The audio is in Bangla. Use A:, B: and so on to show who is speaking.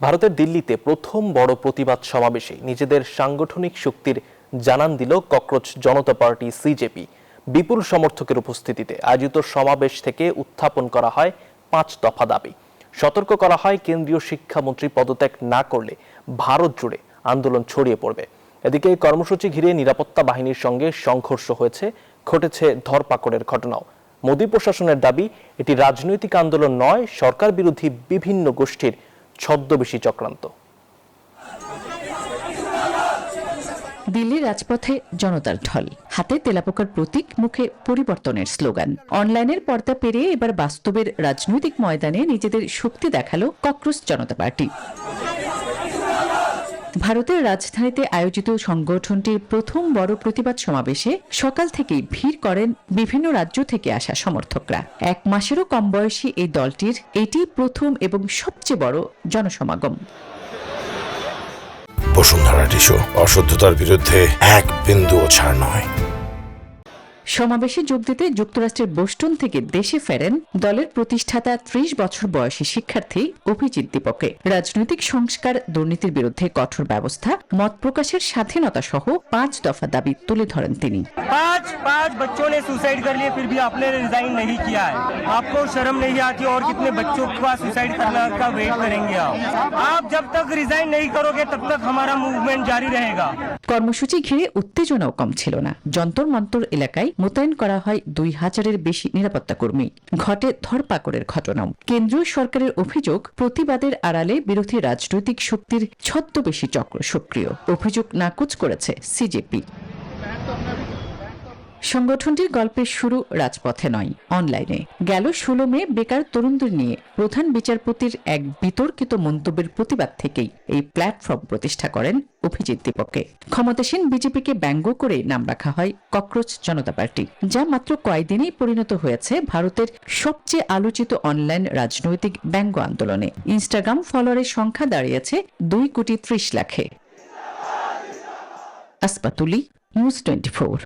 A: ভারতের দিল্লিতে প্রথম বড় প্রতিবাদ সমাবেশে নিজেদের সাংগঠনিক শক্তির জানান দিল ককরোচ জনতা পার্টি সিজেপি। বিপুল সমর্থকের উপস্থিতিতে আয়োজিত সমাবেশ থেকে উত্থাপন করা হয় 5 দফা দাবি। সতর্ক করা হয় কেন্দ্রীয় শিক্ষামন্ত্রী পদত্যাগ না করলে ভারত জুড়ে আন্দোলন ছড়িয়ে পড়বে। এদিকে কর্মসূচি ঘিরে নিরাপত্তা বাহিনীর সঙ্গে সংঘর্ষ হয়েছে, ঘটেছে ধরপাকড়ের ঘটনাও। মোদী প্রশাসনের দাবি এটি রাজনৈতিক আন্দোলন নয়, সরকার বিরোধী বিভিন্ন গোষ্ঠীর ছদ্মবেশী চক্রান্ত।
B: দিল্লির রাজপথে জনতার ঢল, হাতে তেলাপোকার প্রতীক, মুখে পরিবর্তনের স্লোগান। অনলাইনের পর্দা পেরিয়ে এবার বাস্তবের রাজনৈতিক ময়দানে নিজেদের শক্তি দেখালো ককরোচ জনতা পার্টি। ভারতের রাজধানীতে আয়োজিত সংগঠনটির প্রথম বড় প্রতিবাদ সমাবেশে সকাল থেকেই ভিড় করেন বিভিন্ন রাজ্য থেকে আসা সমর্থকরা। 1 মাসেরও কম বয়সী এই দলটির এটি প্রথম এবং সবচেয়ে বড় জনসমাগম।
C: বসুন্ধরা টিস্যু, অশুদ্ধতার বিরুদ্ধে এক বিন্দুও ছাড় নয়।
B: সমাবেশে যোগ দিতে যুক্তরাষ্ট্রের বোস্টন থেকে দেশে ফেরেন দলের প্রতিষ্ঠাতা 30 বছর বয়সী শিক্ষার্থী অভিজিৎ দীপকে। রাজনৈতিক সংস্কার, দুর্নীতির বিরুদ্ধে কঠোর ব্যবস্থা, মত প্রকাশের স্বাধীনতা সহ 5 দফা দাবি তুলে ধরেন তিনি।
D: 5 बच्चों ने सुसाइड कर लिए, फिर भी आपने रिजाइन नहीं किया है। आपको शर्म नहीं आती? और कितने बच्चों का सुसाइड करने का वेट करेंगे आप जब तक रिजाइन नहीं करोगे तब तक हमारा मूवमेंट जारी रहेगा।
B: কর্মসূচি ঘিরে উত্তেজনাও কম ছিল না। যন্তর মন্তর এলাকায় মোতায়েন করা হয় 2000-এর বেশি নিরাপত্তা কর্মী। ঘটে ধরপাকড়ের ঘটনাও। কেন্দ্রীয় সরকারের অভিযোগ, প্রতিবাদের আড়ালে বিরোধী রাজনৈতিক শক্তির ছদ্মবেশী চক্র সক্রিয়। অভিযোগ নাকচ করেছে সিজেপি। সংগঠনটির গল্পের শুরু রাজপথে নয়, অনলাইনে। গেল 16 মে বেকার তরুণদের নিয়ে প্রধান বিচারপতির এক বিতর্কিত মন্তব্যের প্রতিবাদ থেকেই এই প্ল্যাটফর্ম প্রতিষ্ঠা করেন অভিজিৎ দীপকে। ক্ষমতাসীন বিজেপিকে ব্যঙ্গ করে নাম রাখা হয় ককরোচ জনতা পার্টি, যা মাত্র কয়েকদিনেই পরিণত হয়েছে ভারতের সবচেয়ে আলোচিত অনলাইন রাজনৈতিক ব্যঙ্গ আন্দোলনে। ইনস্টাগ্রাম ফলোয়ারের সংখ্যা দাঁড়িয়েছে 2.30 লাখে। আসপাতুলি, নিউজ 24।